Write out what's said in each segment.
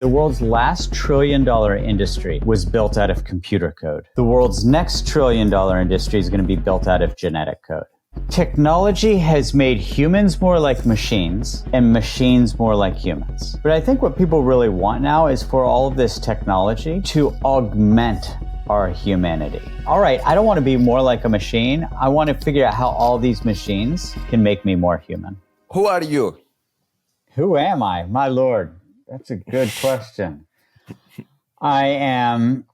The world's last trillion-dollar industry was built out of computer code. The world's next trillion-dollar industry is going to be built out of genetic code. Technology has made humans more like machines and machines more like humans. But I think what people really want now is for all of this technology to augment our humanity. All right, I don't want to be more like a machine. I want to figure out how all these machines can make me more human. Who are you? Who am I? My Lord. That's a good question. I am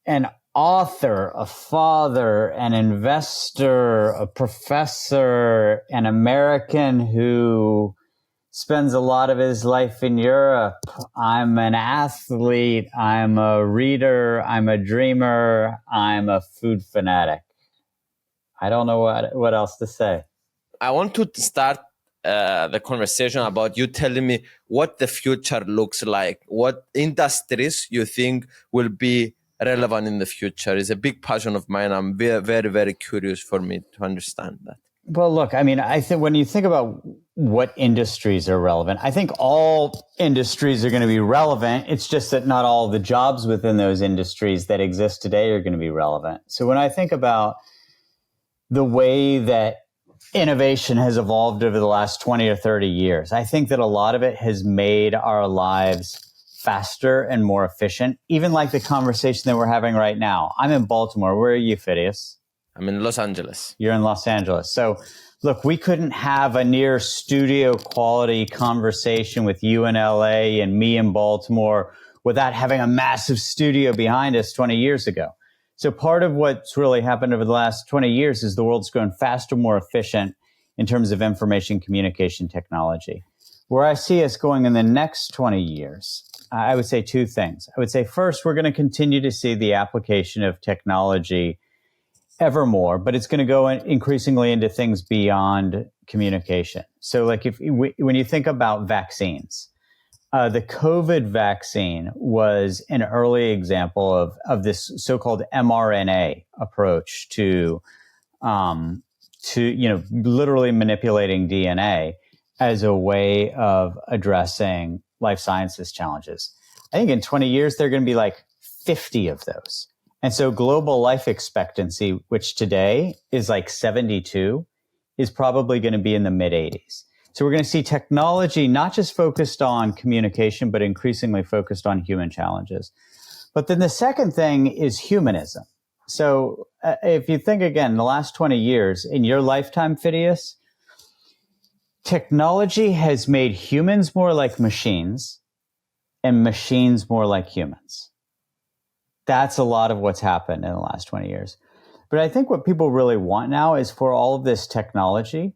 an author, a father, an investor, a professor, an American who spends a lot of his life in Europe. I'm an athlete. I'm a reader. I'm a dreamer. I'm a food fanatic. I don't know what else to say. I want to start the conversation about you telling me what the future looks like, what industries you think will be relevant in the future is a big passion of mine. I'm very, very, very curious for me to understand that. Well, look, I mean, I think when you think about what industries are relevant, I think all industries are going to be relevant. It's just that not all the jobs within those industries that exist today are going to be relevant. So when I think about the way that innovation has evolved over the last 20 or 30 years, I think that a lot of it has made our lives faster and more efficient, even like the conversation that we're having right now. I'm in Baltimore. Where are you, Phidias? I'm in Los Angeles. You're in Los Angeles. So look, we couldn't have a near studio quality conversation with you in LA and me in Baltimore without having a massive studio behind us 20 years ago. So part of what's really happened over the last 20 years is the world's grown faster, more efficient in terms of information communication technology. Where I see us going in the next 20 years, I would say two things. I would say first, we're going to continue to see the application of technology ever more, but it's going to go increasingly into things beyond communication. So like when you think about vaccines, the COVID vaccine was an early example of this so-called mRNA approach to literally manipulating DNA as a way of addressing life sciences challenges. I think in 20 years, there are going to be like 50 of those. And so global life expectancy, which today is like 72, is probably going to be in the mid 80s. So we're going to see technology not just focused on communication, but increasingly focused on human challenges. But then the second thing is humanism. So if you think again, the last 20 years in your lifetime, Phidias, technology has made humans more like machines and machines more like humans. That's a lot of what's happened in the last 20 years. But I think what people really want now is for all of this technology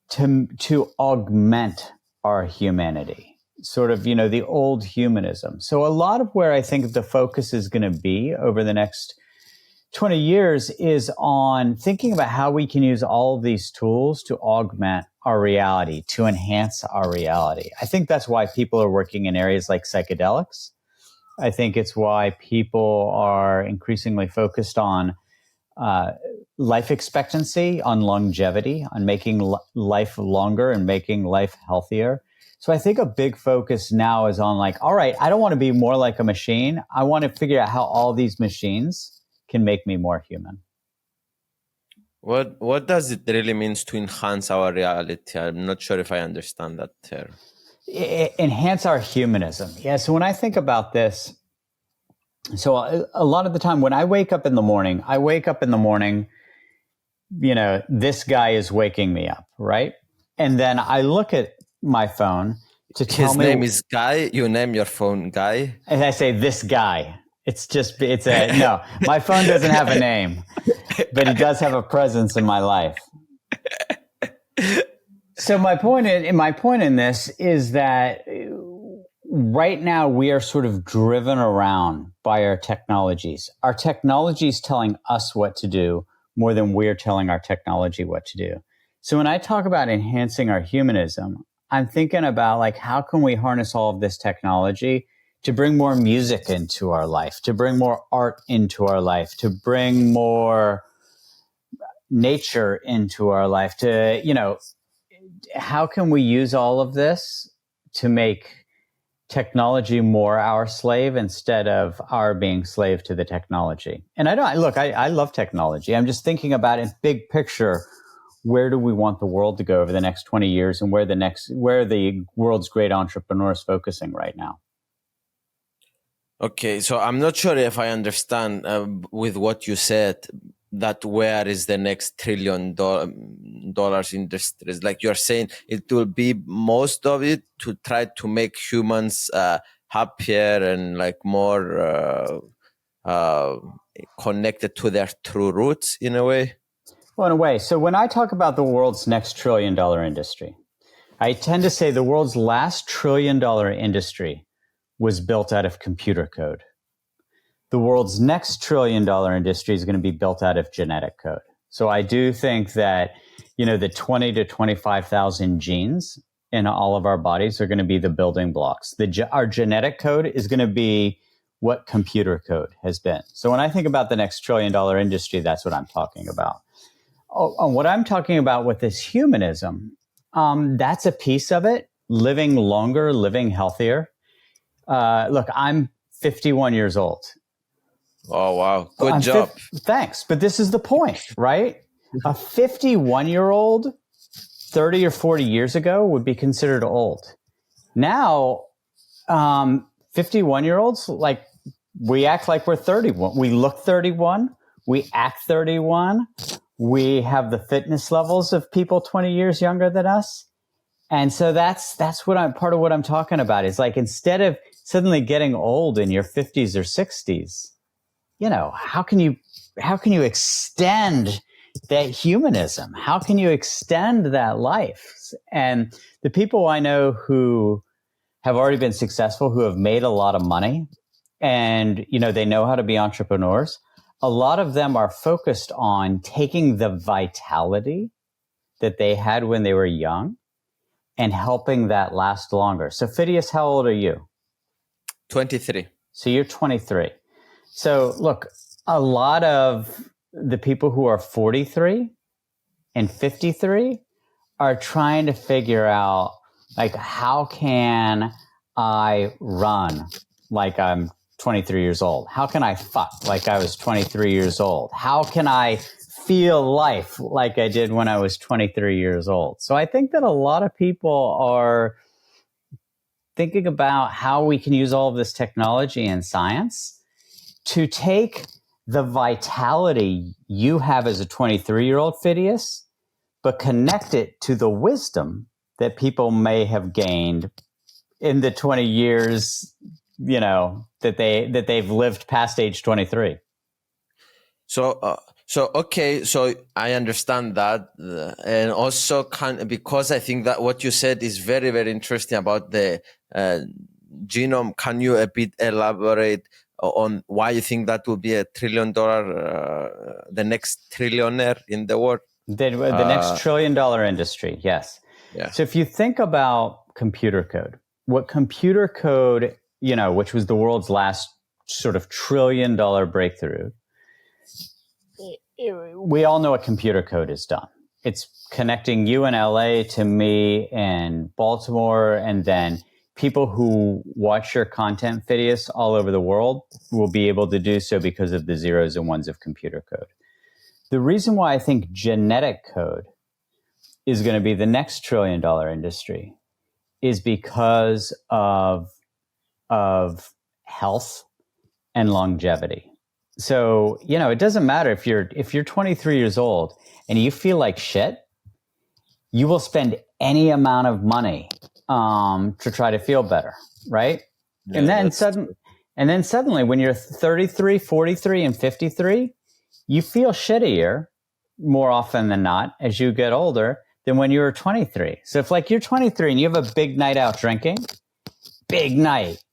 to augment our humanity, sort of, the old humanism. So a lot of where I think the focus is going to be over the next 20 years is on thinking about how we can use all of these tools to augment our reality, to enhance our reality. I think that's why people are working in areas like psychedelics. I think it's why people are increasingly focused on life expectancy, on longevity, on making life longer and making life healthier. So I think a big focus now is on like, all right, I don't want to be more like a machine. I want to figure out how all these machines can make me more human. What does it really mean to enhance our reality? I'm not sure if I understand that term. Enhance our humanism. Yeah. So when I think about this, so a lot of the time when I wake up in the morning, this guy is waking me up, right? And then I look at my phone to tell me. His name is Guy. You name your phone Guy. And I say, this guy. No, my phone doesn't have a name, but it does have a presence in my life. So my point in this is that right now we are sort of driven around by our technologies. Our technology is telling us what to do more than we're telling our technology what to do. So when I talk about enhancing our humanism, I'm thinking about like, how can we harness all of this technology to bring more music into our life, to bring more art into our life, to bring more nature into our life, how can we use all of this to make technology more our slave instead of our being slave to the technology. And I love technology. I'm just thinking about it big picture. Where do we want the world to go over the next 20 years, and where the world's great entrepreneurs focusing right now? Okay, so I'm not sure if I understand with what you said, that where is the next $1 trillion industries? Like you're saying, it will be most of it to try to make humans happier and like more connected to their true roots in a way. Well, in a way. So when I talk about the world's next $1 trillion industry, I tend to say the world's last $1 trillion industry was built out of computer code. The world's next $1 trillion industry is going to be built out of genetic code. So I do think that, the 20 to 25,000 genes in all of our bodies are going to be the building blocks. Our genetic code is going to be what computer code has been. So when I think about the next $1 trillion industry, that's what I'm talking about. What I'm talking about with this humanism, that's a piece of it. Living longer, living healthier. Look, I'm 51 years old. Oh, wow. Good job. Thanks. But this is the point, right? A 51-year-old 30 or 40 years ago would be considered old. Now, 51-year-olds, like, we act like we're 31. We look 31. We act 31. We have the fitness levels of people 20 years younger than us. And so that's part of what I'm talking about is like, instead of suddenly getting old in your 50s or 60s, how can you extend that humanism? How can you extend that life? And the people I know who have already been successful, who have made a lot of money, and, they know how to be entrepreneurs, a lot of them are focused on taking the vitality that they had when they were young and helping that last longer. So Phidias, how old are you? 23. So you're 23. So look, a lot of the people who are 43 and 53 are trying to figure out, like, how can I run like I'm 23 years old? How can I fuck like I was 23 years old? How can I feel life like I did when I was 23 years old? So I think that a lot of people are thinking about how we can use all of this technology and science to take the vitality you have as a 23-year-old Phidias, but connect it to the wisdom that people may have gained in the 20 years, that they've lived past age 23. So okay, so I understand that, and also because I think that what you said is very, very interesting about the genome. Can you a bit elaborate on why you think that will be $1 trillion, the next trillionaire in the world? The next $1 trillion industry, yes. Yeah. So if you think about computer code, what computer code, which was the world's last sort of $1 trillion breakthrough, we all know what computer code has done. It's connecting you in LA to me in Baltimore, and then people who watch your content, Phidias, all over the world will be able to do so because of the zeros and ones of computer code. The reason why I think genetic code is going to be the next $1 trillion industry is because of health and longevity. So, it doesn't matter if you're 23 years old and you feel like shit, you will spend any amount of money to try to feel better, right? Yeah, and then suddenly when you're 33, 43, and 53, you feel shittier more often than not as you get older than when you were 23. So if you're 23 and you have a big night out drinking, big night,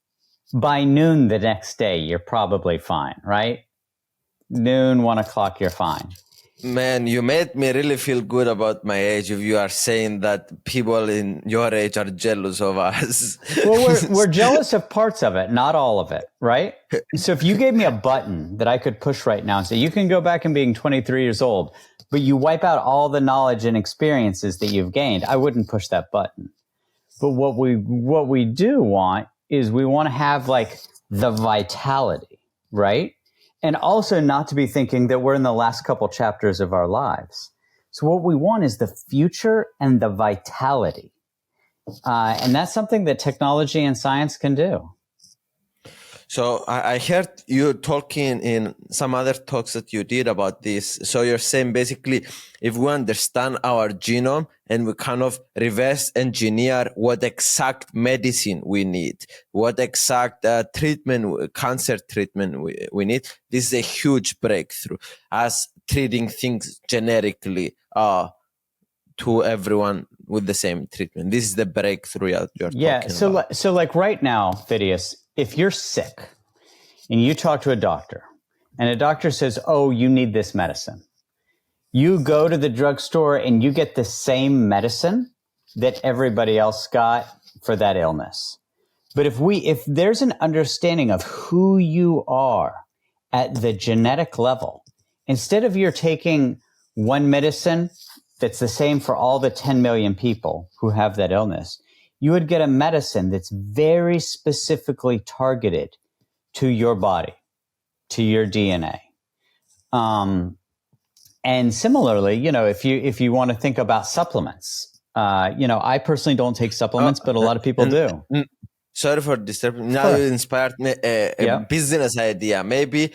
by noon the next day, you're probably fine, right? Noon, 1 o'clock, you're fine. Man, you made me really feel good about my age if you are saying that people in your age are jealous of us. Well, we're jealous of parts of it, not all of it, right? So if you gave me a button that I could push right now and say, you can go back and being 23 years old, but you wipe out all the knowledge and experiences that you've gained, I wouldn't push that button. But what we do want is we want to have like the vitality, right? And also not to be thinking that we're in the last couple chapters of our lives. So what we want is the future and the vitality. And that's something that technology and science can do. So I heard you talking in some other talks that you did about this. So you're saying basically, if we understand our genome and we kind of reverse engineer what exact medicine we need, what exact cancer treatment we need, this is a huge breakthrough as treating things generically to everyone with the same treatment. This is the breakthrough you're talking about. So like right now, Phidias, if you're sick and you talk to a doctor and a doctor says, oh, you need this medicine, you go to the drugstore and you get the same medicine that everybody else got for that illness. But if there's an understanding of who you are at the genetic level, instead of you're taking one medicine that's the same for all the 10 million people who have that illness, you would get a medicine that's very specifically targeted to your body, to your DNA. And similarly, if you want to think about supplements, I personally don't take supplements, but a lot of people do. Sorry for disturbing. Now you inspired me a business idea. Maybe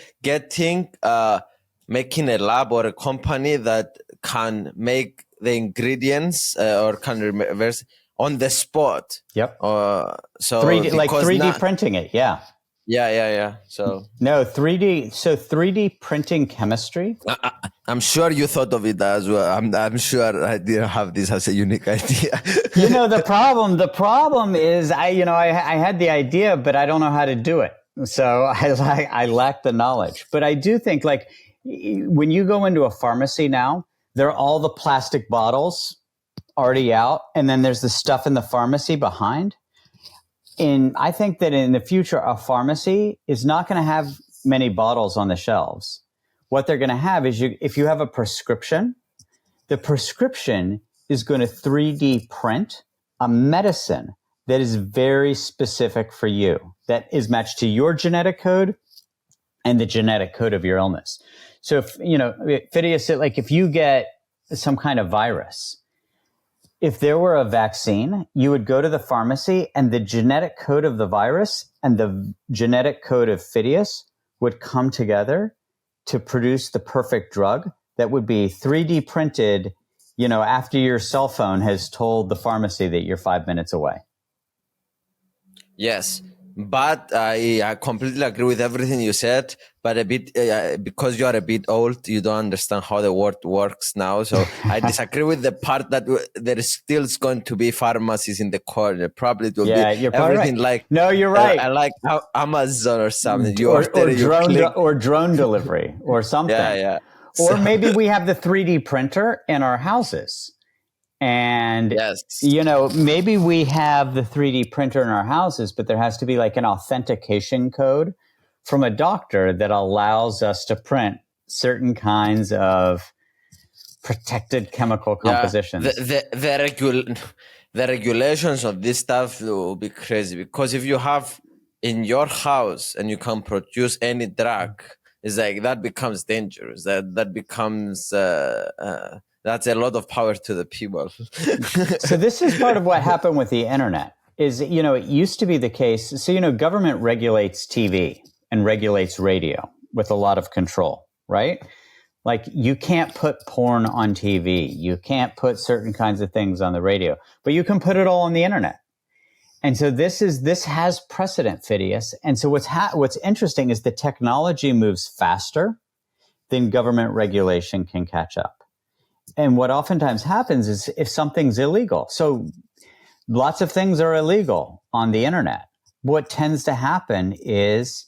making a lab or a company that can make the ingredients or can reverse on the spot. Yep. So 3D printing it. Yeah. Yeah. So no 3D. So 3D printing chemistry. I'm sure you thought of it as well. I'm sure I didn't have this as a unique idea. The problem is I had the idea, but I don't know how to do it. So I lack the knowledge. But I do think like when you go into a pharmacy now, there are all the plastic bottles already out, and then there's the stuff in the pharmacy behind. And I think that in the future, a pharmacy is not going to have many bottles on the shelves. What they're going to have is if you have a prescription, the prescription is going to 3D print a medicine that is very specific for you, that is matched to your genetic code and the genetic code of your illness. So Phidias, like if you get some kind of virus, if there were a vaccine, you would go to the pharmacy and the genetic code of the virus and the genetic code of Phidias would come together to produce the perfect drug that would be 3D printed, after your cell phone has told the pharmacy that you're 5 minutes away. Yes. But I completely agree with everything you said. But a bit because you are a bit old, you don't understand how the world works now. So I disagree with the part that there is still going to be pharmacies in the corner. Probably it will be everything right. like. No, you're right. I like Amazon or something. Or drone delivery or something. Yeah. Or maybe we have the 3D printer in our houses. And, maybe we have the 3D printer in our houses, but there has to be like an authentication code from a doctor that allows us to print certain kinds of protected chemical compositions. The regulations of this stuff will be crazy, because if you have in your house and you can produce any drug, it's like that becomes dangerous. That becomes... that's a lot of power to the people. So this is part of what happened with the internet is, it used to be the case. So, government regulates TV and regulates radio with a lot of control, right? Like you can't put porn on TV. You can't put certain kinds of things on the radio, but you can put it all on the internet. And so this has precedent, Phidias. And so what's interesting is the technology moves faster than government regulation can catch up. And what oftentimes happens is if something's illegal, so lots of things are illegal on the internet. What tends to happen is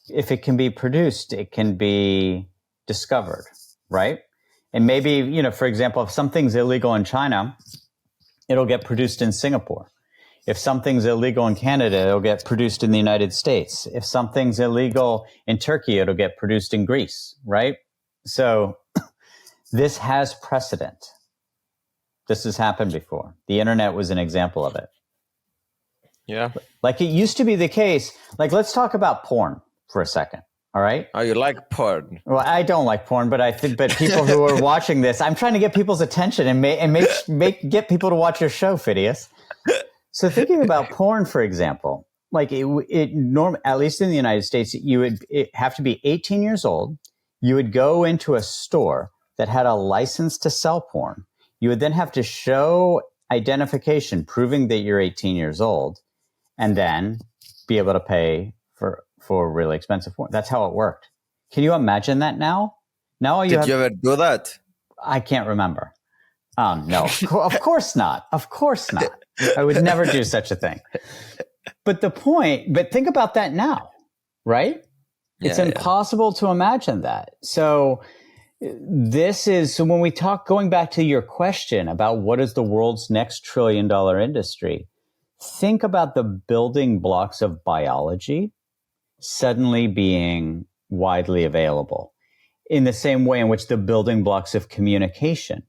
if it can be produced, it can be discovered, right? And maybe, for example, if something's illegal in China, it'll get produced in Singapore. If something's illegal in Canada, it'll get produced in the United States. If something's illegal in Turkey, it'll get produced in Greece, right? So this has precedent. This has happened before. The internet was an example of it. Yeah. Like it used to be the case. Like, let's talk about porn for a second. All right. Oh, you like porn? Well, I don't like porn, but I think, but people who are watching this, I'm trying to get people's attention and get people to watch your show, Phidias. So thinking about porn, for example, like at least in the United States, you would have to be 18 years old. You would go into a store that had a license to sell porn. You would then have to show identification proving that you're 18 years old, and then be able to pay for really expensive porn. That's how it worked. Can you imagine that now? Did you ever do that? I can't remember. No, of course not. Of course not. I would never do such a thing. But think about that now, right? It's impossible to imagine that. So when we talk, going back to your question about what is the world's next $1 trillion industry, think about the building blocks of biology suddenly being widely available in the same way in which the building blocks of communication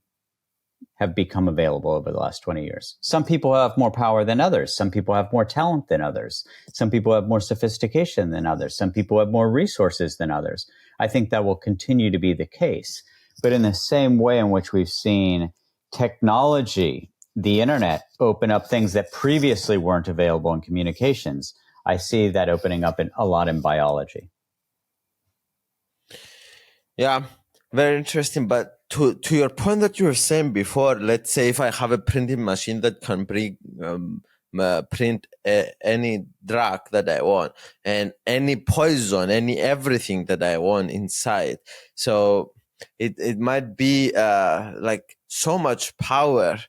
have become available over the last 20 years. Some people have more power than others. Some people have more talent than others. Some people have more sophistication than others. Some people have more resources than others. I think that will continue to be the case. But in the same way in which we've seen technology, the internet, open up things that previously weren't available in communications, I see that opening up a lot in biology. Yeah, very interesting. But to your point that you were saying before, let's say if I have a printing machine that can print any drug that I want and any poison, everything that I want inside. So it might be like so much power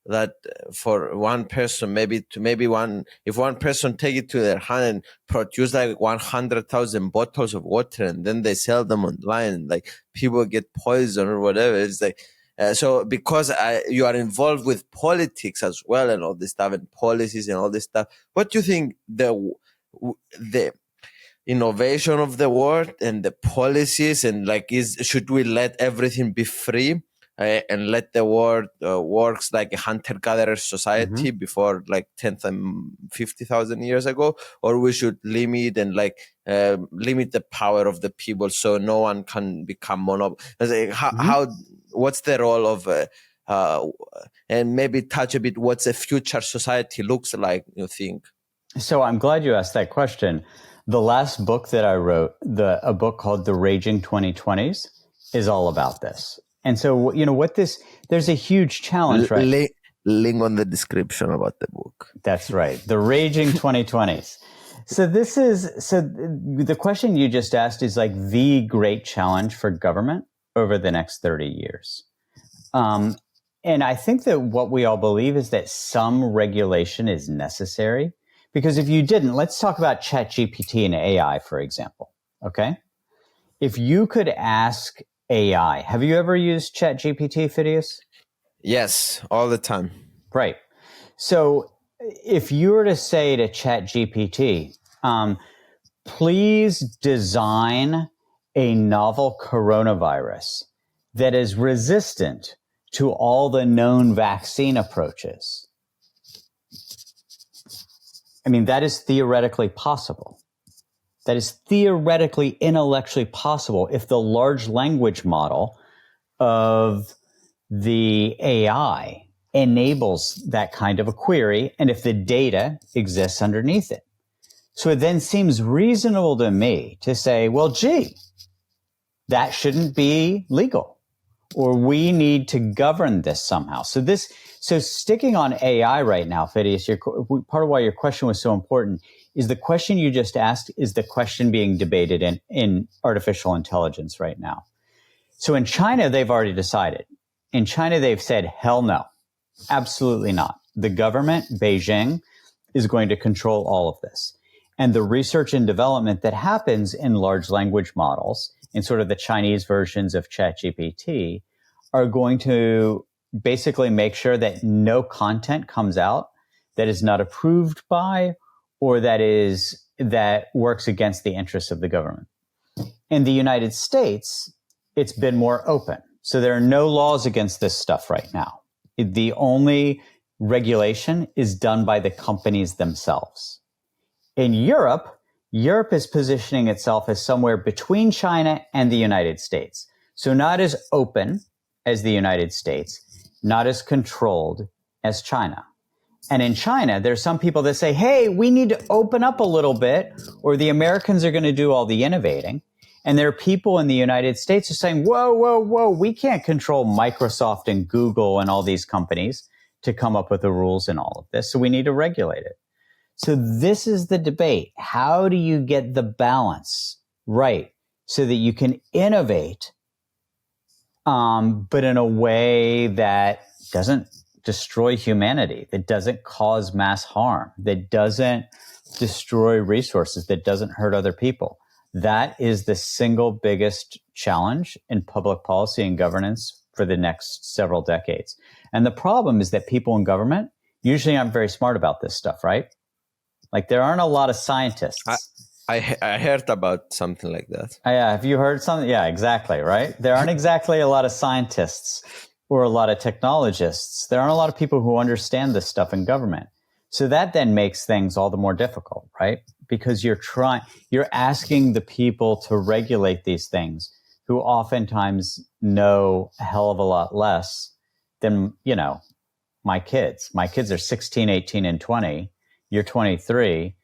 that for one person, if one person take it to their hand and produce like 100,000 bottles of water and then they sell them online, like people get poisoned or whatever. It's like, so because you are involved with politics as well and all this stuff and policies and all this stuff, what do you think the innovation of the world and the policies and should we let everything be free? And let the world works like a hunter-gatherer society before like 10,000, 50,000 years ago, or we should limit and limit the power of the people so no one can become monopoly. What's the role of and maybe touch a bit what's a future society looks like, you think? So I'm glad you asked that question. The last book that I wrote, a book called The Raging 2020s, is all about this. And so, there's a huge challenge, right? Link on the description about the book. That's right. The Raging 2020s. So the question you just asked is like the great challenge for government over the next 30 years. And I think that what we all believe is that some regulation is necessary, because if you didn't, let's talk about ChatGPT and AI, for example. Okay. If you could ask AI. Have you ever used ChatGPT, Phidias? Yes, all the time. Right. So if you were to say to ChatGPT, please design a novel coronavirus that is resistant to all the known vaccine approaches. I mean, that is theoretically possible. That is theoretically, intellectually possible if the large language model of the AI enables that kind of a query, and if the data exists underneath it. So it then seems reasonable to me to say, well, gee, that shouldn't be legal, or we need to govern this somehow. So sticking on AI right now, Phidias, part of why your question was so important is the question you just asked is the question being debated in artificial intelligence right now. So in China, they've already decided. In China, they've said, hell no, absolutely not. The government, Beijing, is going to control all of this. And the research and development that happens in large language models, in sort of the Chinese versions of ChatGPT, are going to basically make sure that no content comes out that is not approved by or that works against the interests of the government. In the United States, it's been more open. So there are no laws against this stuff right now. The only regulation is done by the companies themselves. In Europe, Europe is positioning itself as somewhere between China and the United States. So not as open as the United States, not as controlled as China. And in China, there's some people that say, hey, we need to open up a little bit, or the Americans are going to do all the innovating. And there are people in the United States who are saying, whoa, whoa, whoa, we can't control Microsoft and Google and all these companies to come up with the rules in all of this. So we need to regulate it. So this is the debate. How do you get the balance right so that you can innovate, but in a way that doesn't destroy humanity, that doesn't cause mass harm, that doesn't destroy resources, that doesn't hurt other people? That is the single biggest challenge in public policy and governance for the next several decades. And the problem is that people in government usually aren't very smart about this stuff, right? Like there aren't a lot of scientists. I heard about something like that. Yeah, have you heard something? Yeah, exactly, right? There aren't exactly a lot of scientists or a lot of technologists. There aren't a lot of people who understand this stuff in government. So that then makes things all the more difficult, right? Because you're asking the people to regulate these things who oftentimes know a hell of a lot less than, my kids. My kids are 16, 18, and 20. You're 23.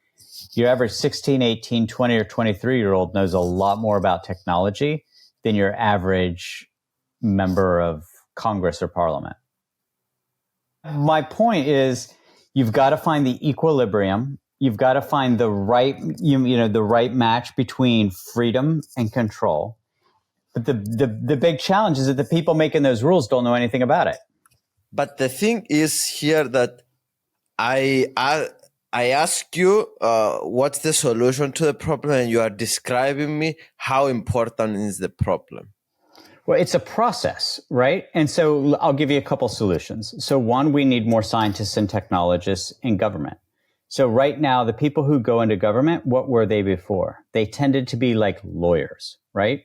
Your average 16, 18, 20, or 23-year-old knows a lot more about technology than your average member of Congress or Parliament. My point is, you've got to find the equilibrium. You've got to find the right, the right match between freedom and control. But the big challenge is that the people making those rules don't know anything about it. But the thing is here that I ask you what's the solution to the problem, and you are describing me how important is the problem. Well, it's a process, right? And so I'll give you a couple solutions. So one, we need more scientists and technologists in government. So right now, the people who go into government, what were they before? They tended to be like lawyers, right?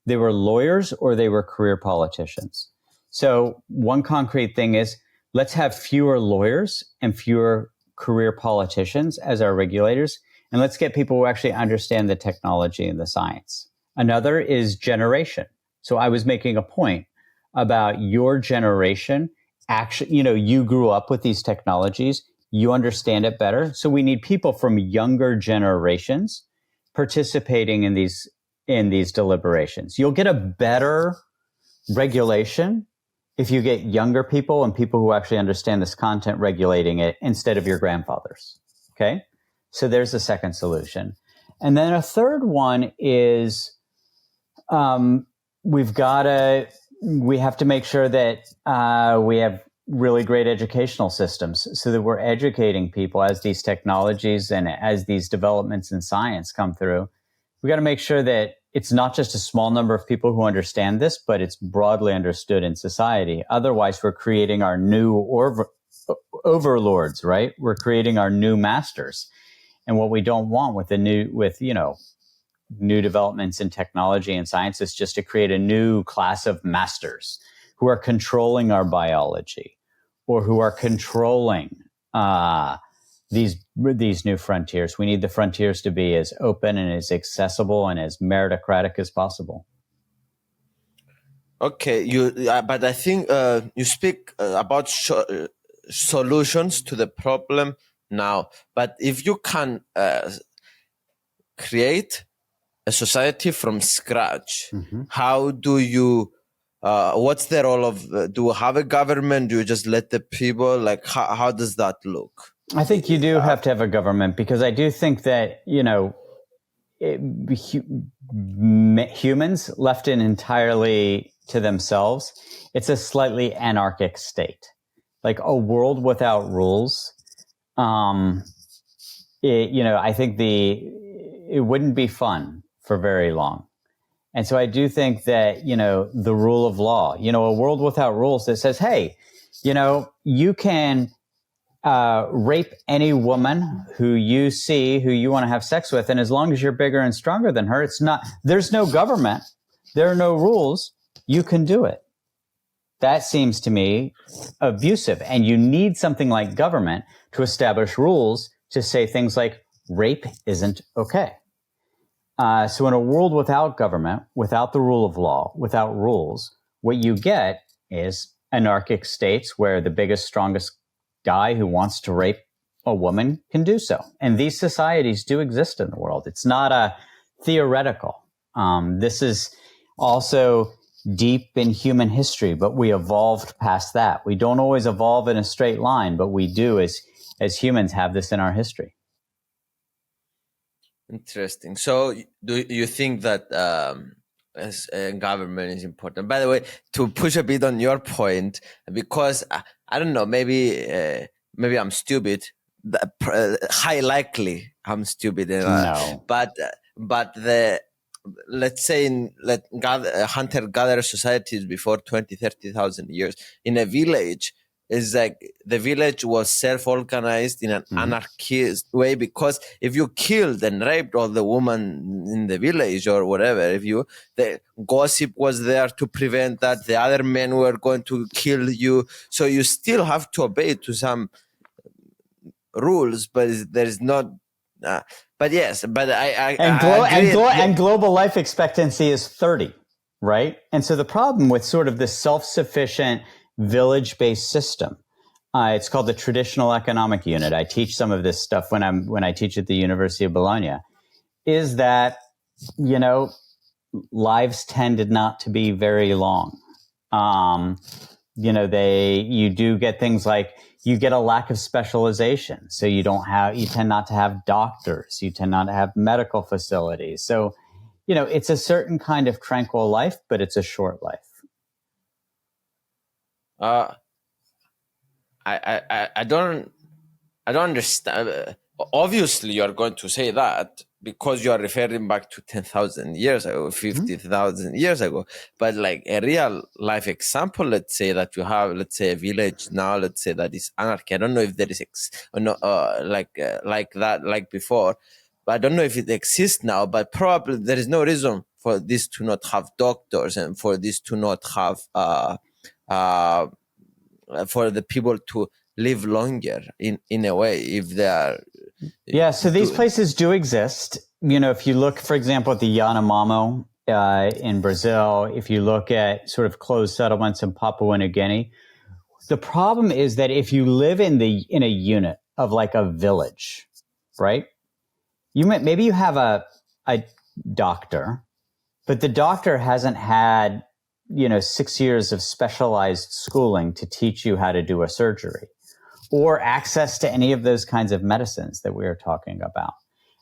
They were lawyers or they were career politicians. So one concrete thing is, let's have fewer lawyers and fewer career politicians as our regulators, and let's get people who actually understand the technology and the science. Another is generation. So I was making a point about your generation. Actually, you grew up with these technologies. You understand it better. So we need people from younger generations participating in these deliberations. You'll get a better regulation if you get younger people and people who actually understand this content regulating it instead of your grandfathers. Okay? So there's a second solution. And then a third one is we have to make sure that we have really great educational systems so that we're educating people as these technologies and as these developments in science come through. We got to make sure that it's not just a small number of people who understand this, but it's broadly understood in society. Otherwise, we're creating our new overlords, right? We're creating our new masters. And what we don't want with new developments in technology and science is just to create a new class of masters who are controlling our biology or who are controlling these new frontiers. We need the frontiers to be as open and as accessible and as meritocratic as possible. Okay, but I think you speak about solutions to the problem now. But if you can create a society from scratch, how do you? What's the role of? Do you have a government? Do you just let the people? Like, how does that look? I think you do have to have a government, because I do think that, humans left in entirely to themselves, it's a slightly anarchic state. Like a world without rules, I think it wouldn't be fun for very long. And so I do think that, the rule of law, a world without rules that says, hey, you can rape any woman who you want to have sex with. And as long as you're bigger and stronger than her, there's no government. There are no rules. You can do it. That seems to me abusive. And you need something like government to establish rules to say things like, rape isn't okay. So in a world without government, without the rule of law, without rules, what you get is anarchic states where the biggest, strongest guy who wants to rape a woman can do so. And these societies do exist in the world. It's not a theoretical. This is also deep in human history, but we evolved past that. We don't always evolve in a straight line, but we do as humans have this in our history. Interesting. So do you think that as government is important? By the way, to push a bit on your point, because I don't know, maybe I'm stupid. High likely I'm stupid. No. But the let's say in hunter-gatherer societies before 20, 30,000 years in a village, is like the village was self-organized in an anarchist way, because if you killed and raped all the women in the village or whatever, the gossip was there to prevent that, the other men were going to kill you, so you still have to obey to some rules, but there is not. But yes, but I agree. And global life expectancy is 30, right? And so the problem with sort of this self-sufficient village-based system, it's called the traditional economic unit. I teach some of this stuff when I teach at the University of Bologna, is that, lives tended not to be very long. You do get things like, you get a lack of specialization. So you tend not to have doctors. You tend not to have medical facilities. So, it's a certain kind of tranquil life, but it's a short life. I don't understand. Obviously, you are going to say that because you are referring back to 10,000 years ago, 50,000 years ago. But like a real life example, let's say that you have, let's say, a village now, let's say that is anarchy. I don't know if there is like that, like before, but I don't know if it exists now. But probably there is no reason for this to not have doctors and for this to not have for the people to live longer in a way, if they are. Yeah, so these places do exist. If you look, for example, at the Yanomamo in Brazil, if you look at sort of closed settlements in Papua New Guinea, the problem is that if you live in a unit of like a village, right? Maybe you have a doctor, but the doctor hasn't had 6 years of specialized schooling to teach you how to do a surgery, or access to any of those kinds of medicines that we are talking about.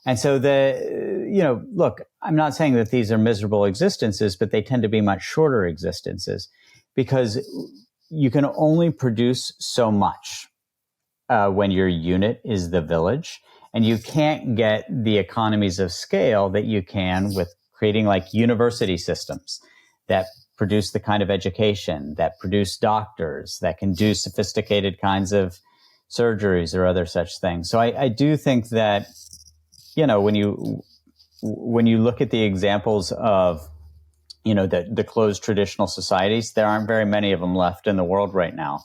And so look, I'm not saying that these are miserable existences, but they tend to be much shorter existences, because you can only produce so much when your unit is the village, and you can't get the economies of scale that you can with creating like university systems that produce the kind of education, that produce doctors, that can do sophisticated kinds of surgeries or other such things. So I do think that, when you look at the examples of, the closed traditional societies, there aren't very many of them left in the world right now.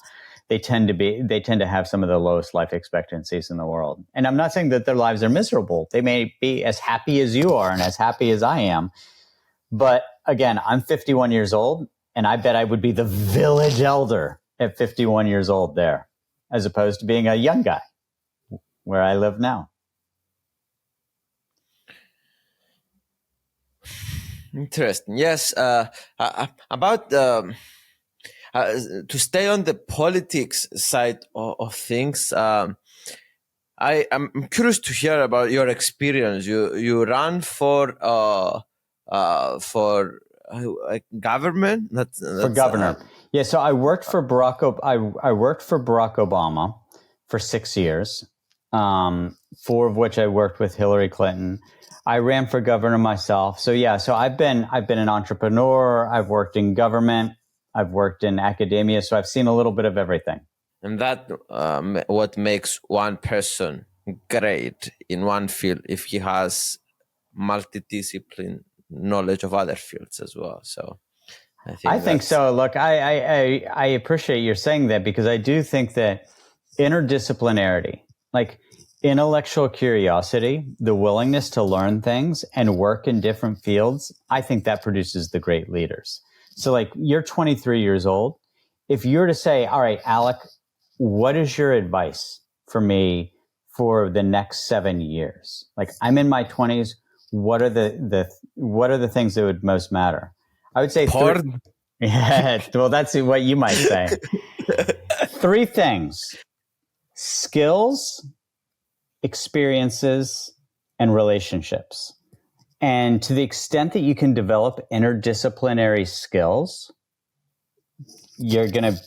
They tend to have some of the lowest life expectancies in the world. And I'm not saying that their lives are miserable. They may be as happy as you are and as happy as I am. But again, I'm 51 years old, and I bet I would be the village elder at 51 years old there, as opposed to being a young guy where I live now. Interesting. Yes. About to stay on the politics side of things, I'm curious to hear about your experience. You ran for government. That's for governor. Yeah. So I worked for Barack Obama for 6 years, 4 of which I worked with Hillary Clinton. I ran for governor myself. So yeah. So I've been an entrepreneur. I've worked in government. I've worked in academia. So I've seen a little bit of everything. And that what makes one person great in one field, if he has multidiscipline knowledge of other fields as well. So I think so. Look, I appreciate you saying that, because I do think that interdisciplinarity, like intellectual curiosity, the willingness to learn things and work in different fields, I think that produces the great leaders. So like you're 23 years old. If you were to say, all right, Alec, what is your advice for me for the next 7 years? Like I'm in my 20s. What are the things that would most matter? I would say Porn. Yeah, well, that's what you might say. 3 things: skills, experiences, and relationships. And to the extent that you can develop interdisciplinary skills, you're going to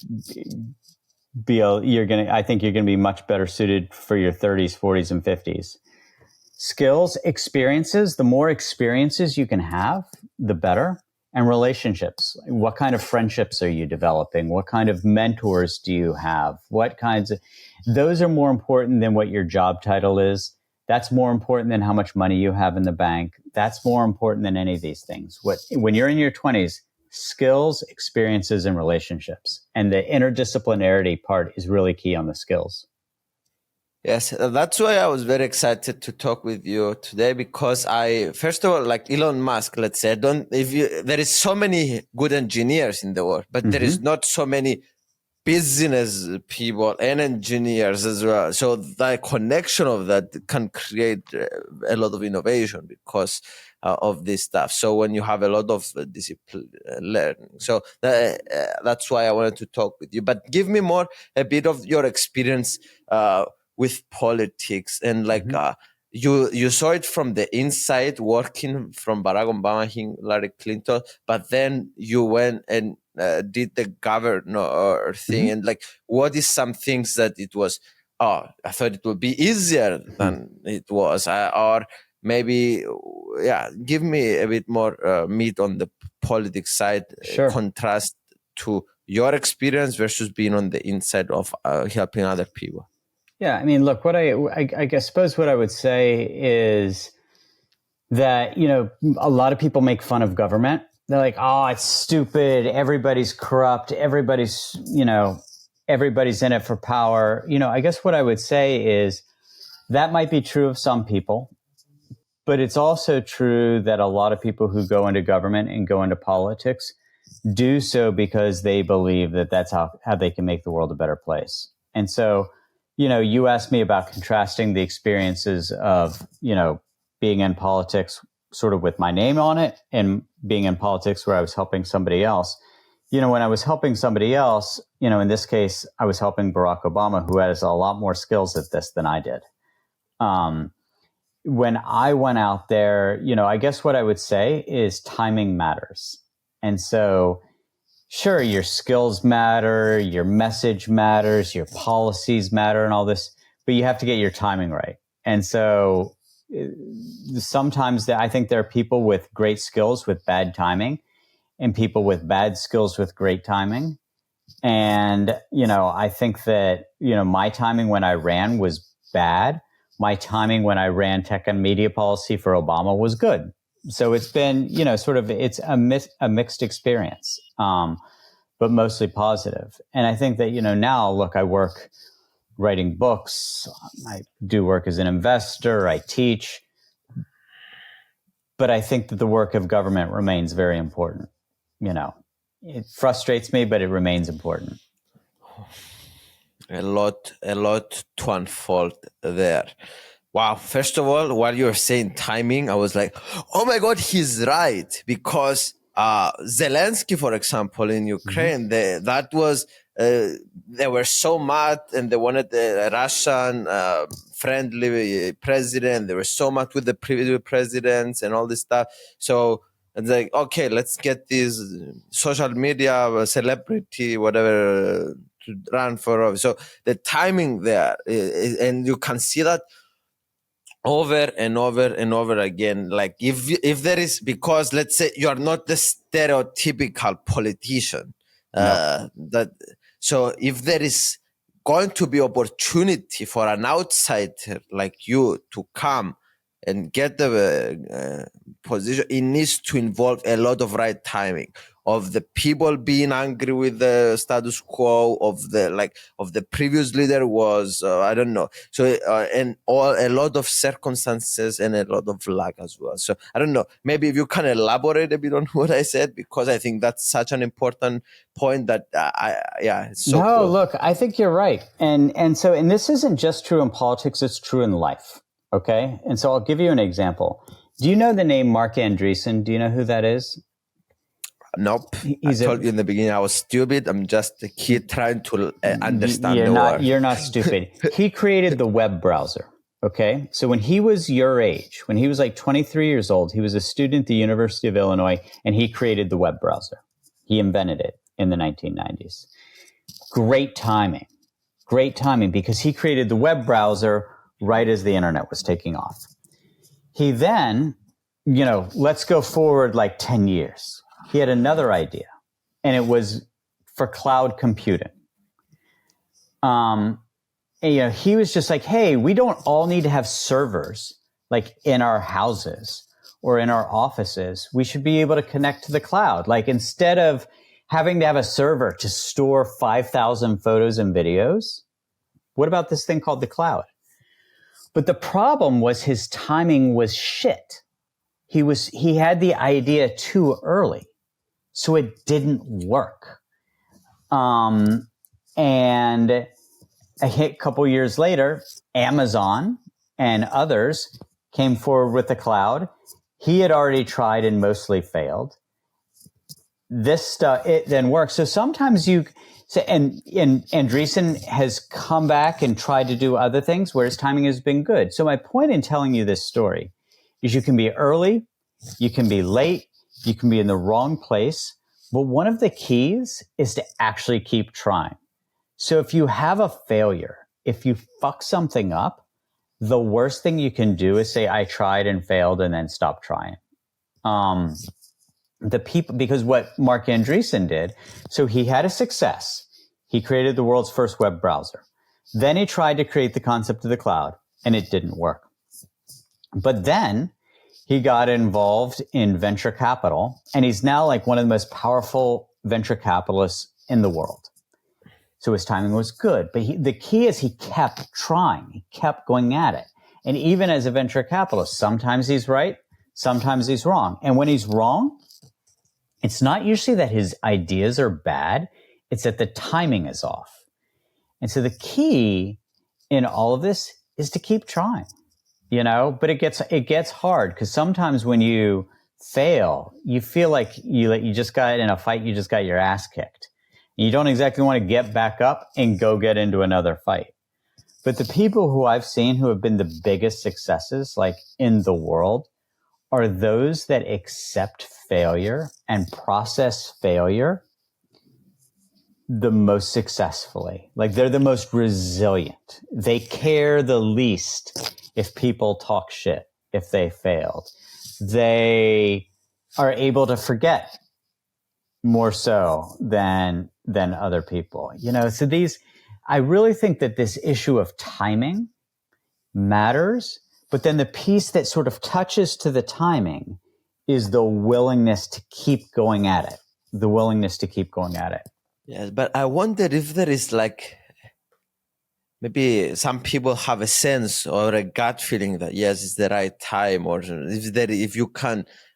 I think you're going to be much better suited for your 30s, 40s, and 50s. Skills, experiences, the more experiences you can have, the better. And relationships. What kind of friendships are you developing? What kind of mentors do you have? Those are more important than what your job title is. That's more important than how much money you have in the bank. That's more important than any of these things. When you're in your 20s, skills, experiences, and relationships. And the interdisciplinarity part is really key on the skills. Yes, that's why I was very excited to talk with you today, because first of all, like Elon Musk, let's say, there is so many good engineers in the world, but there is not so many business people and engineers as well. So the connection of that can create a lot of innovation because of this stuff. So when you have a lot of discipline learning, so that's why I wanted to talk with you. But give me a bit of your experience with politics and like you saw it from the inside, working from Barack Obama, Hillary Clinton, but then you went and did the governor thing. And like, what is some things that it was, I thought it would be easier than it was, or maybe, give me a bit more meat on the politics side, contrast to your experience versus being on the inside of helping other people. Yeah, I mean, look, what I suppose what I would say is that, a lot of people make fun of government. They're like, oh, it's stupid. Everybody's corrupt. Everybody's in it for power. I guess what I would say is that might be true of some people, but it's also true that a lot of people who go into government and go into politics do so because they believe that that's how they can make the world a better place. And so, you asked me about contrasting the experiences of, being in politics sort of with my name on it and being in politics where I was helping somebody else. When I was helping somebody else, in this case, I was helping Barack Obama, who has a lot more skills at this than I did. When I went out there, I guess what I would say is timing matters. And so, sure, your skills matter, your message matters, your policies matter and all this, but you have to get your timing right. And so sometimes I think there are people with great skills with bad timing and people with bad skills with great timing. And, I think that, my timing when I ran was bad. My timing when I ran tech and media policy for Obama was good. So it's been, it's a mixed experience, but mostly positive. And I think that, now, look, I work writing books. I do work as an investor. I teach. But I think that the work of government remains very important. It frustrates me, but it remains important. A lot to unfold there. Wow. First of all, while you were saying timing, I was like, oh my God, he's right. Because Zelensky, for example, in Ukraine, that was, they were so mad and they wanted a Russian friendly president. They were so mad with the previous presidents and all this stuff. So it's like, okay, let's get this social media celebrity, whatever, to run for office. So the timing there, and you can see that over and over and over again. Like if there is, because let's say you are not the stereotypical politician, so if there is going to be opportunity for an outsider like you to come and get the position, it needs to involve a lot of right timing of the people being angry with the status quo, of the previous leader was I don't know. So and a lot of circumstances and a lot of luck as well. So I don't know. Maybe if you can elaborate a bit on what I said, because I think that's such an important point that it's so No, cool. look, I think you're right. And this isn't just true in politics, it's true in life. Okay. And so I'll give you an example. Do you know the name Mark Andreessen? Do you know who that is? Nope. I told you in the beginning I was stupid. I'm just a kid trying to understand the word. You're not stupid. He created the web browser. Okay. So when he was your age, when he was like 23 years old, he was a student at the University of Illinois, and he created the web browser. He invented it in the 1990s. Great timing because he created the web browser right as the internet was taking off. He then, let's go forward like 10 years. He had another idea, and it was for cloud computing. He was just like, hey, we don't all need to have servers like in our houses or in our offices. We should be able to connect to the cloud. Like, instead of having to have a server to store 5,000 photos and videos, what about this thing called the cloud? But the problem was his timing was shit. He had the idea too early, so it didn't work. And a couple years later, Amazon and others came forward with the cloud. He had already tried and mostly failed. This stuff, it then works. So sometimes and Andreessen has come back and tried to do other things where his timing has been good. So my point in telling you this story is you can be early, you can be late, you can be in the wrong place. But one of the keys is to actually keep trying. So if you have a failure, if you fuck something up, the worst thing you can do is say, I tried and failed, and then stop trying. Because what Mark Andreessen did, so he had a success. He created the world's first web browser. Then he tried to create the concept of the cloud, and it didn't work. But then he got involved in venture capital, and he's now like one of the most powerful venture capitalists in the world. So his timing was good. But the key is he kept trying. He kept going at it. And even as a venture capitalist, sometimes he's right, sometimes he's wrong. And when he's wrong, it's not usually that his ideas are bad. It's that the timing is off. And so the key in all of this is to keep trying, but it gets hard, because sometimes when you fail, you feel like you just got in a fight, you just got your ass kicked. You don't exactly want to get back up and go get into another fight. But the people who I've seen who have been the biggest successes, like in the world, are those that accept failure and process failure the most successfully. Like, they're the most resilient. They care the least if people talk shit, if they failed. They are able to forget more so than other people. So I really think that this issue of timing matters. But then the piece that sort of touches to the timing is the willingness to keep going at it. Yes, but I wonder if there is maybe some people have a sense or a gut feeling that yes, it's the right time, or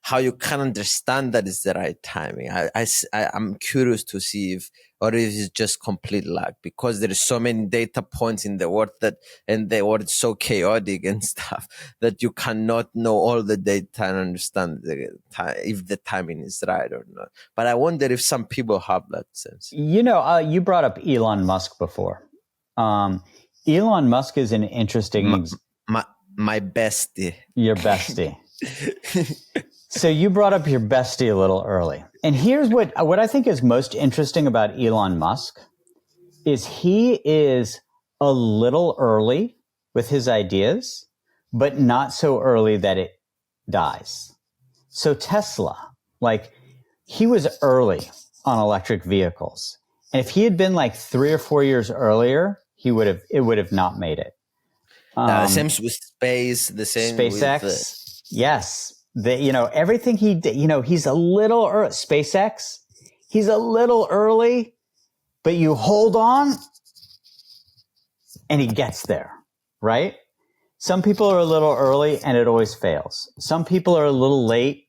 how you can understand that it's the right timing. I'm curious to see if it's just complete luck, because there is so many data points in the world and the world is so chaotic and stuff that you cannot know all the data and understand if the timing is right or not. But I wonder if some people have that sense. You brought up Elon Musk before. Elon Musk is an interesting... My bestie. Your bestie. So you brought up your bestie a little early. And here's what I think is most interesting about Elon Musk is he is a little early with his ideas, but not so early that it dies. So Tesla, he was early on electric vehicles. And if he had been 3 or 4 years earlier, it would have not made it. Same with space, the same SpaceX. With Yes. Everything he did, he's a little early. SpaceX, he's a little early, but you hold on and he gets there, right? Some people are a little early and it always fails. Some people are a little late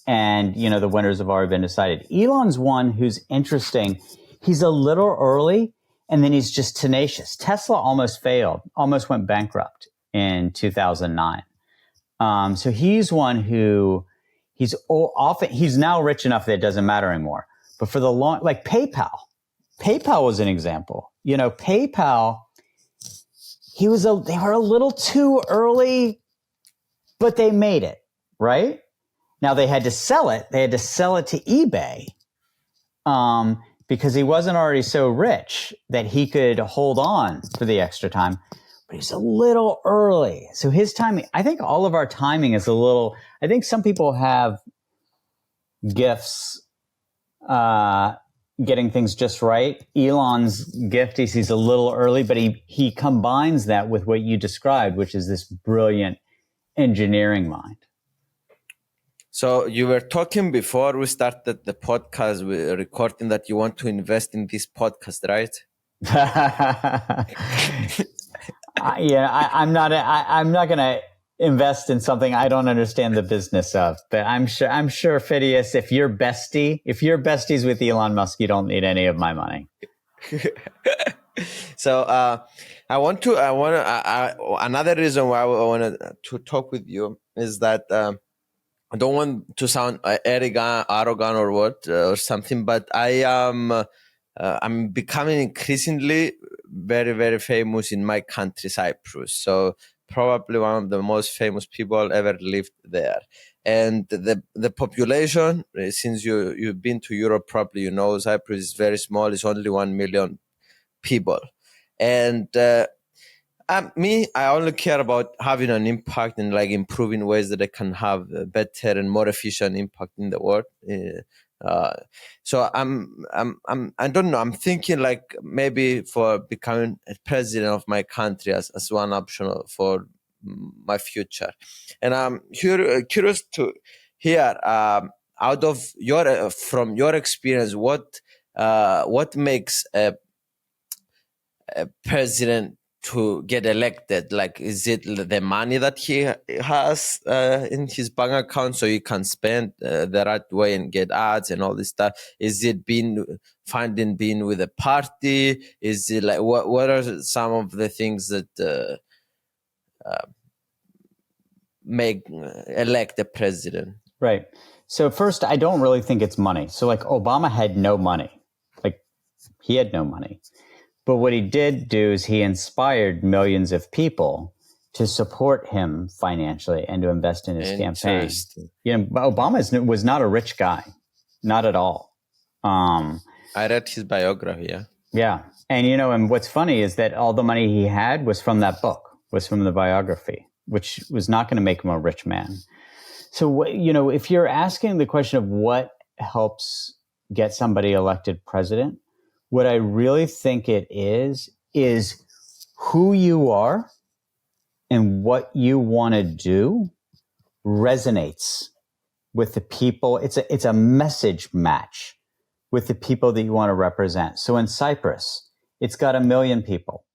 and, the winners have already been decided. Elon's one who's interesting. He's a little early and then he's just tenacious. Tesla almost failed, almost went bankrupt in 2009. So he's one who he's now rich enough that it doesn't matter anymore. But for the long, like PayPal was an example. PayPal, they were a little too early, but they made it, right? Now they had to sell it. They had to sell it to eBay, because he wasn't already so rich that he could hold on for the extra time. But he's a little early. So his timing, I think all of our timing is a little, I think some people have gifts, getting things just right. Elon's gift is he's a little early, but he combines that with what you described, which is this brilliant engineering mind. So you were talking before we started the podcast, we're recording, that you want to invest in this podcast, right? I'm not going to invest in something I don't understand the business of. But I'm sure, Phidias, if you're besties with Elon Musk, you don't need any of my money. So another reason why I want to talk with you is that I don't want to sound arrogant or what or something, but I'm becoming increasingly very, very famous in my country, Cyprus. So probably one of the most famous people ever lived there. And the population, since you've been to Europe, probably you know Cyprus is very small. It's only 1 million people. And I only care about having an impact and like improving ways that I can have a better and more efficient impact in the world. So I don't know. I'm thinking like maybe for becoming a president of my country as one option for my future. And I'm curious to hear out of from your experience, what makes a president to get elected? Like, is it the money that he has in his bank account so he can spend the right way and get ads and all this stuff? Is it being with a party? Is it like what are some of the things that make elect a president? Right. So first, I don't really think it's money. So like Obama had no money. Like he had no money. But what he did do is he inspired millions of people to support him financially and to invest in his campaign. Obama was not a rich guy, not at all. I read his biography. Yeah. And, and what's funny is that all the money he had was from that book, was from the biography, which was not going to make him a rich man. So, if you're asking the question of what helps get somebody elected president, what I really think it is who you are and what you want to do resonates with the people. It's a message match with the people that you want to represent. So in Cyprus, it's got 1 million people.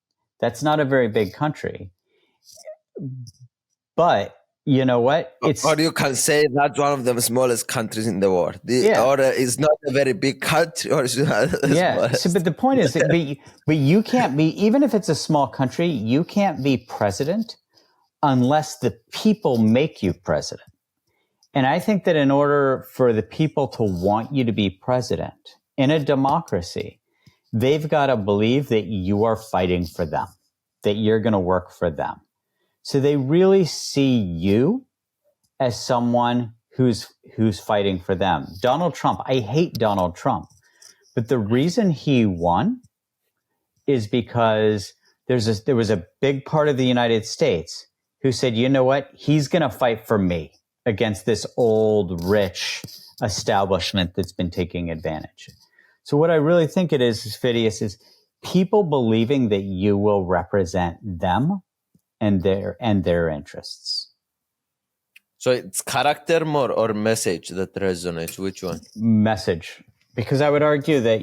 That's not a very big country. But you know what? Or you can say that's one of the smallest countries in the world. Or it's not a very big country. Or it's not So, but the point is that but you can't be, even if it's a small country, you can't be president unless the people make you president. And I think that in order for the people to want you to be president in a democracy, they've got to believe that you are fighting for them, that you're going to work for them. So they really see you as someone who's fighting for them. Donald Trump, I hate Donald Trump, but the reason he won is because there was a big part of the United States who said, you know what, he's going to fight for me against this old, rich establishment that's been taking advantage. So what I really think it is Phidias, is people believing that you will represent them and their interests. So it's character more or message that resonates? Which one? Message. Because I would argue that,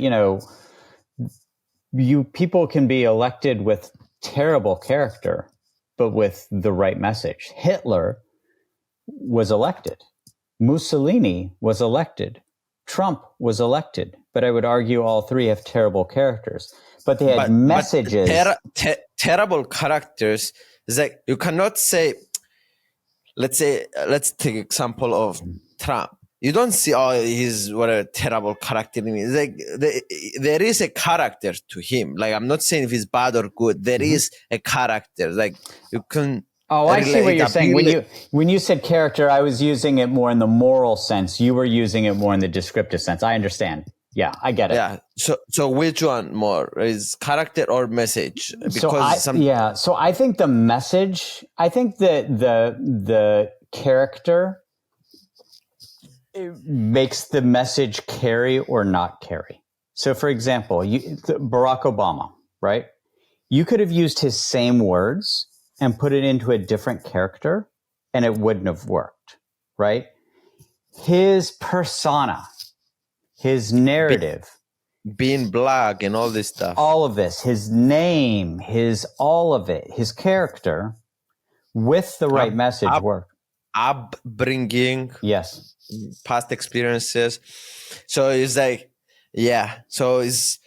people can be elected with terrible character, but with the right message. Hitler was elected. Mussolini was elected. Trump was elected. But I would argue all three have terrible characters. But they had messages. Terrible characters is like, you cannot say, let's take example of Trump. You don't see, he's what a terrible character. It's like there is a character to him. Like, I'm not saying if he's bad or good. There is a character. Like, you can. Oh, I see what you're saying. When you said character, I was using it more in the moral sense. You were using it more in the descriptive sense. I understand. Yeah, I get it. Yeah. So which one more is character or message? Because so I think the message. I think that the character makes the message carry or not carry. So, for example, Barack Obama, right? You could have used his same words and put it into a different character, and it wouldn't have worked, right? His persona, his narrative, being black and all this stuff, all of this, his name, all of it, his character, with the right message worked. Upbringing, yes, past experiences. So it's like, so it's.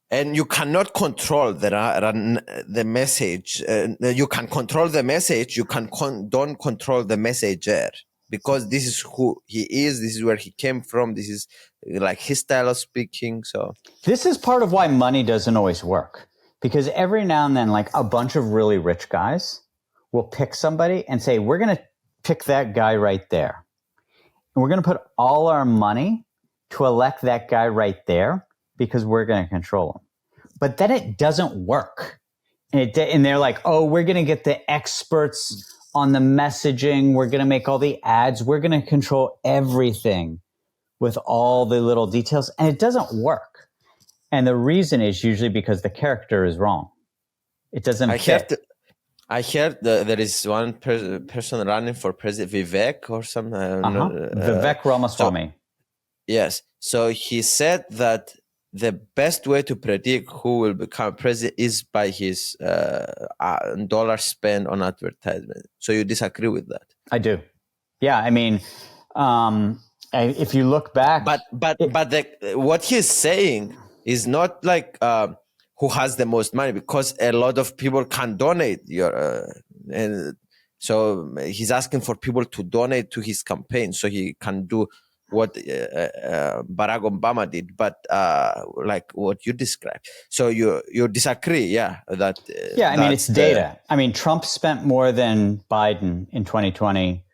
And you cannot control the message. You can control the message. You don't control the messenger, because this is who he is. This is where he came from. This is like his style of speaking. So this is part of why money doesn't always work, because every now and then, like, a bunch of really rich guys will pick somebody and say, we're going to pick that guy right there. And we're going to put all our money to elect that guy right there, because we're going to control them. But then it doesn't work. And they're like, oh, we're going to get the experts on the messaging. We're going to make all the ads. We're going to control everything with all the little details. And it doesn't work. And the reason is usually because the character is wrong. It doesn't fit. I heard there is one person running for president, Vivek or something. Vivek Ramaswamy. Yes. So he said that the best way to predict who will become president is by his dollar spent on advertisement. So you disagree with that? I do. Yeah. I mean, if you look back, but what he's saying is not like who has the most money, because a lot of people can donate and so he's asking for people to donate to his campaign so he can do what Barack Obama did, but like what you described. So you disagree, I mean, it's data. I mean, Trump spent more than Biden in 2020,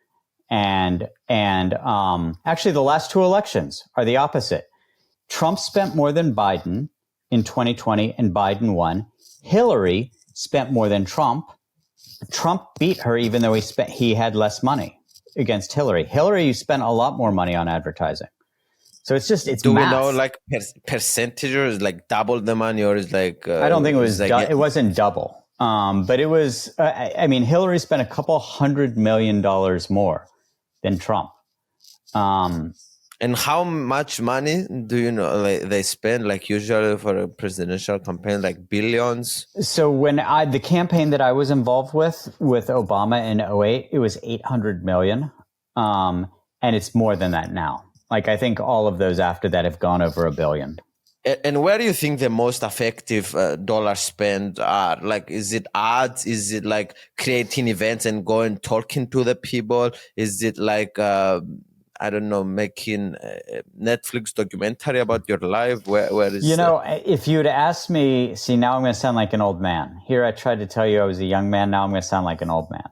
and actually the last two elections are the opposite. Trump spent more than Biden in 2020, and Biden won. Hillary spent more than Trump. Trump beat her, even though he had less money against Hillary. Hillary spent a lot more money on advertising. So it's Do math. We know like percentage, or is like double the money, or is like I don't think it was it wasn't double. But it was I mean, Hillary spent a couple $100 million more than Trump. And how much money do you know they spend, like usually for a presidential campaign, like billions? So when the campaign that I was involved with Obama in 2008, it was 800 million. And it's more than that now. Like, I think all of those after that have gone over $1 billion. And where do you think the most effective dollar spend are? Like, is it ads? Is it like creating events and going talking to the people? Is it like I don't know, making a Netflix documentary about your life? Where is if you'd asked me, see, now I'm going to sound like an old man. Here I tried to tell you I was a young man. Now I'm going to sound like an old man.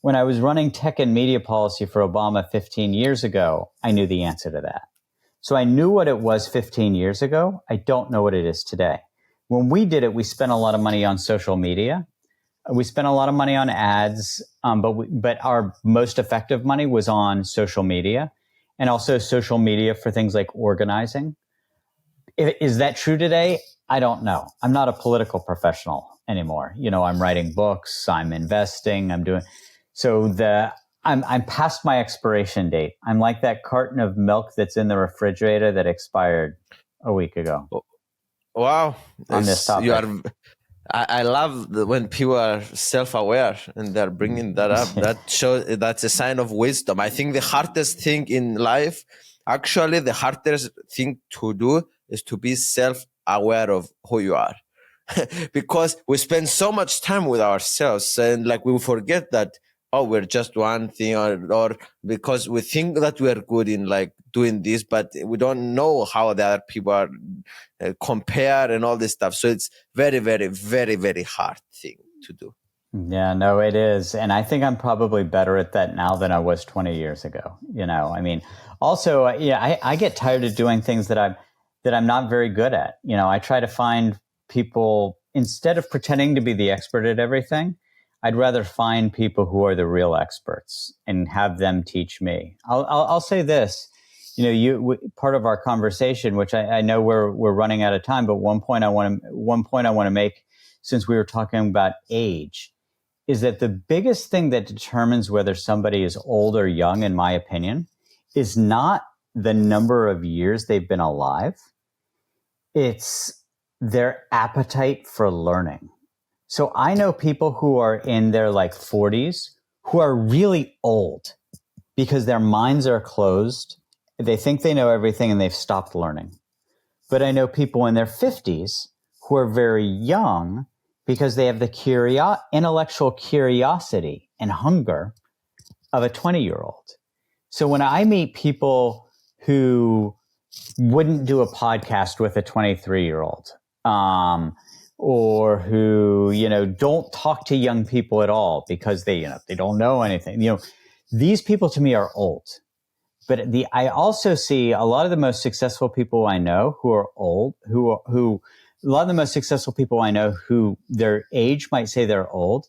When I was running tech and media policy for Obama 15 years ago, I knew the answer to that. So I knew what it was 15 years ago. I don't know what it is today. When we did it, we spent a lot of money on social media. We spent a lot of money on ads, but our most effective money was on social media, and also social media for things like organizing. Is that true today? I don't know. I'm not a political professional anymore. I'm writing books, I'm investing, I'm doing. So I'm past my expiration date. I'm like that carton of milk that's in the refrigerator that expired a week ago. Wow. On this topic. I love when people are self-aware and they're bringing that up. That's a sign of wisdom. I think the hardest thing in life, actually the hardest thing to do is to be self-aware of who you are. Because we spend so much time with ourselves and like we forget that, oh, we're just one thing, or because we think that we're good in like doing this, but we don't know how the other people are compare and all this stuff. So it's very, very, very, very hard thing to do. Yeah, no, it is. And I think I'm probably better at that now than I was 20 years ago. I mean, also, I get tired of doing things that I'm not very good at. I try to find people, instead of pretending to be the expert at everything, I'd rather find people who are the real experts and have them teach me. I'll say this, part of our conversation, which I know we're running out of time, but one point I want to make, since we were talking about age, is that the biggest thing that determines whether somebody is old or young, in my opinion, is not the number of years they've been alive. It's their appetite for learning. So I know people who are in their 40s who are really old because their minds are closed. They think they know everything and they've stopped learning. But I know people in their 50s who are very young because they have the intellectual curiosity and hunger of a 20-year-old. So when I meet people who wouldn't do a podcast with a 23-year-old, or who, don't talk to young people at all because they don't know anything. These people to me are old. But I also see a lot of the most successful people I know who are old, who a lot of the most successful people I know who their age might say they're old.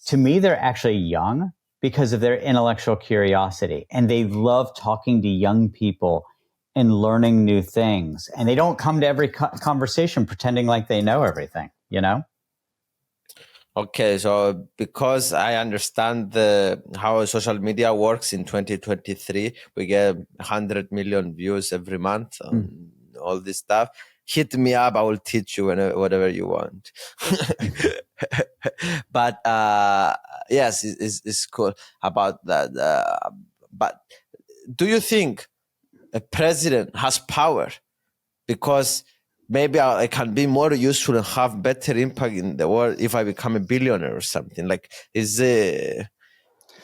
To me, they're actually young because of their intellectual curiosity. And they love talking to young people and learning new things. And they don't come to every conversation pretending like they know everything, Okay, so because I understand how social media works in 2023, we get 100 million views every month on all this stuff. Hit me up, I will teach you whatever you want. But yes, it's cool about that. But do you think a president has power? Because maybe I can be more useful and have better impact in the world if I become a billionaire or something. Like, it's a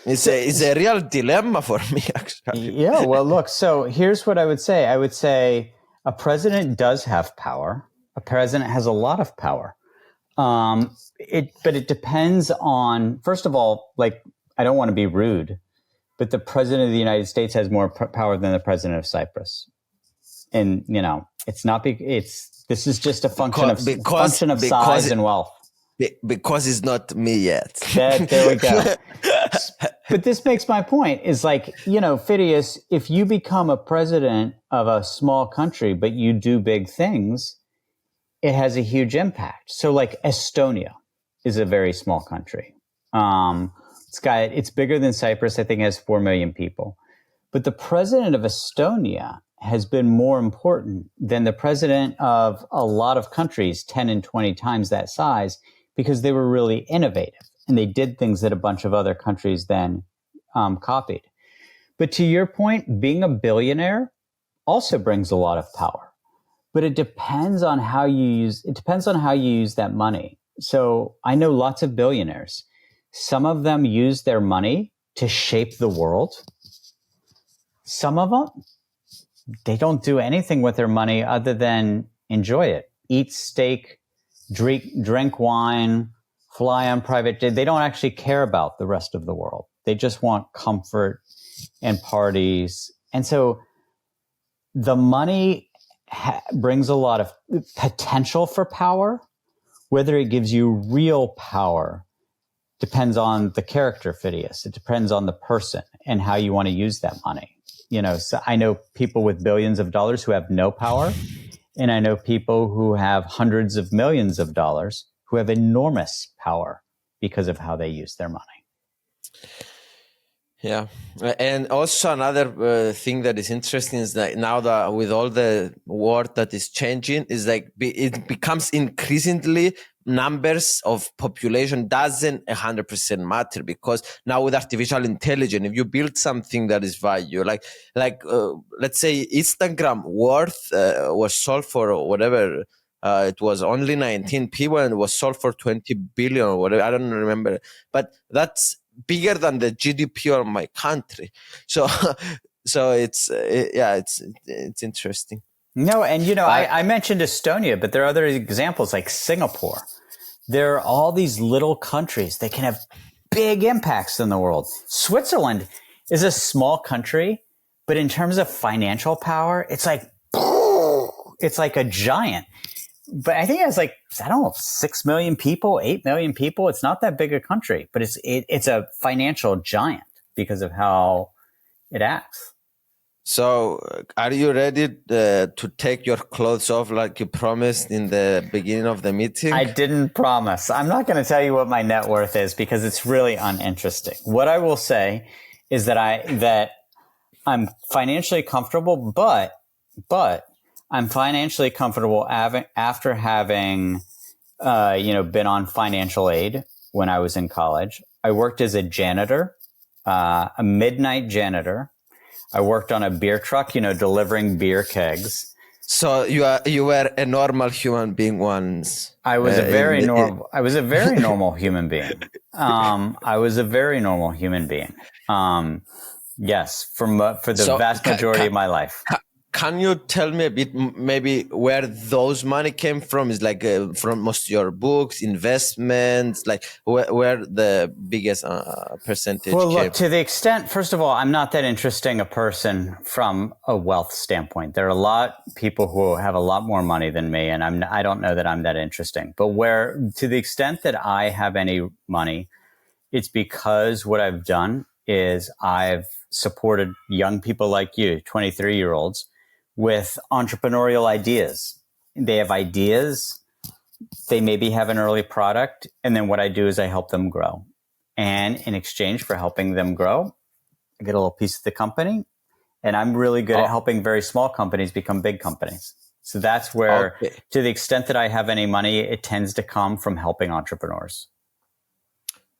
real dilemma for me, actually. Yeah, well, look, so here's what I would say. I would say a president does have power. A president has a lot of power. But it depends on, first of all, I don't want to be rude, but the president of the United States has more power than the president of Cyprus. And, it's not this is just a function of size and wealth. Because it's not me yet. There we go. But this makes my point is Phidias, if you become a president of a small country, but you do big things, it has a huge impact. So Estonia is a very small country. It's bigger than Cyprus. I think it has 4 million people. But the president of Estonia has been more important than the president of a lot of countries, 10 and 20 times that size, because they were really innovative and they did things that a bunch of other countries then copied. But to your point, being a billionaire also brings a lot of power, but it depends on how you use that money. So I know lots of billionaires. Some of them use their money to shape the world. Some of them, they don't do anything with their money other than enjoy it. Eat steak, drink wine, fly on private jet. They don't actually care about the rest of the world. They just want comfort and parties. And so the money brings a lot of potential for power. Whether it gives you real power depends on the character, Phidias. It depends on the person and how you want to use that money. So I know people with billions of dollars who have no power, and I know people who have hundreds of millions of dollars who have enormous power because of how they use their money. Yeah, and also another thing that is interesting is that now that with all the world that is changing, is like it becomes increasingly numbers of population doesn't 100% matter, because now with artificial intelligence, if you build something that is value, let's say Instagram worth was sold for whatever. It was only 19 people and it was sold for 20 billion or whatever. I don't remember, but that's bigger than the GDP of my country. So, so it's interesting. No, and But I mentioned Estonia, but there are other examples like Singapore. There are all these little countries that can have big impacts in the world. Switzerland is a small country, but in terms of financial power, it's like a giant. But I think it has like, I don't know, 6 million people, 8 million people. It's not that big a country, but it's a financial giant because of how it acts. so, are you ready to take your clothes off like you promised in the beginning of the meeting? I didn't promise. I'm not going to tell you what my net worth is because it's really uninteresting. What I will say is that I'm financially comfortable, but I'm financially comfortable after having been on financial aid when I was in college. I worked as a janitor, a midnight janitor. I worked on a beer truck, delivering beer kegs. So you were a normal human being once. I was a very normal. I was a very normal human being. I was a very normal human being. Yes, for the vast majority of my life. Can you tell me a bit, maybe where those money came from? Is like from most of your books, investments, like where the biggest percentage Well, came? look, to the extent, first of all, I'm not that interesting a person from a wealth standpoint. There are a lot of people who have a lot more money than me, and I don't know that I'm that interesting. But to the extent that I have any money, it's because what I've done is I've supported young people like you, 23-year-olds, with entrepreneurial ideas. They have ideas. They maybe have an early product. And then what I do is I help them grow. And in exchange for helping them grow, I get a little piece of the company. And I'm really good at helping very small companies become big companies. So that's where, to the extent that I have any money, it tends to come from helping entrepreneurs.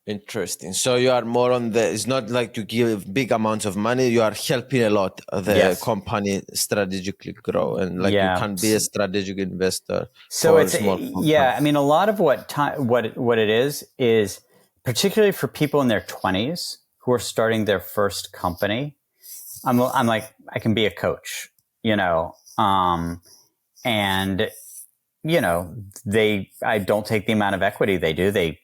Interesting. So you are more on it's not like you give big amounts of money, you are helping a lot the company strategically grow, and like you can be a strategic investor. So it's, I mean, a lot of what it is particularly for people in their 20s who are starting their first company. I'm like, I can be a coach, and I don't take the amount of equity they do. They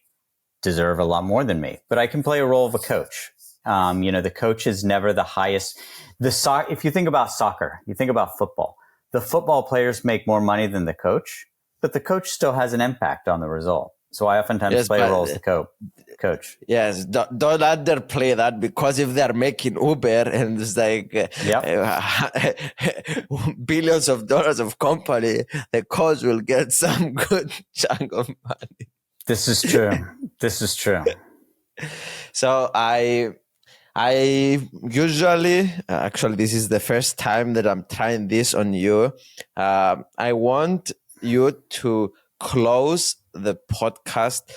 deserve a lot more than me, but I can play a role of a coach. The coach is never the highest. If you think about soccer, you think about football, the football players make more money than the coach, but the coach still has an impact on the result. So I oftentimes play a role as the coach. Yes, don't underplay that, because if they're making Uber and it's like billions of dollars of company, the coach will get some good chunk of money. This is true. This is true. So I usually, actually, this is the first time that I'm trying this on you. I want you to close the podcast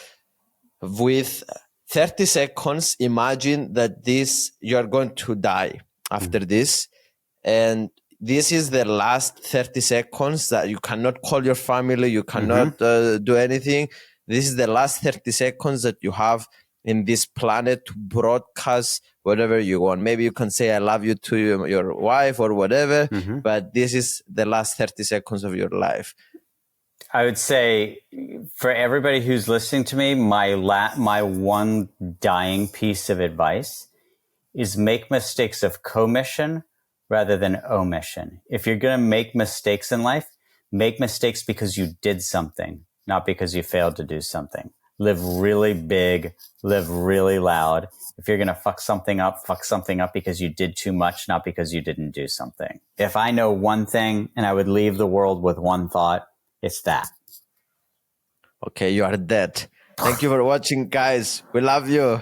with 30 seconds. Imagine that you're going to die after this. And this is the last 30 seconds that you cannot call your family. You cannot do anything. This is the last 30 seconds that you have in this planet to broadcast whatever you want. Maybe you can say, I love you to your wife or whatever, but this is the last 30 seconds of your life. I would say for everybody who's listening to me, my one dying piece of advice is make mistakes of commission rather than omission. If you're going to make mistakes in life, make mistakes because you did something, not because you failed to do something. Live really big, live really loud. If you're going to fuck something up because you did too much, not because you didn't do something. If I know one thing and I would leave the world with one thought, it's that. Okay, you are dead. Thank you for watching, guys. We love you.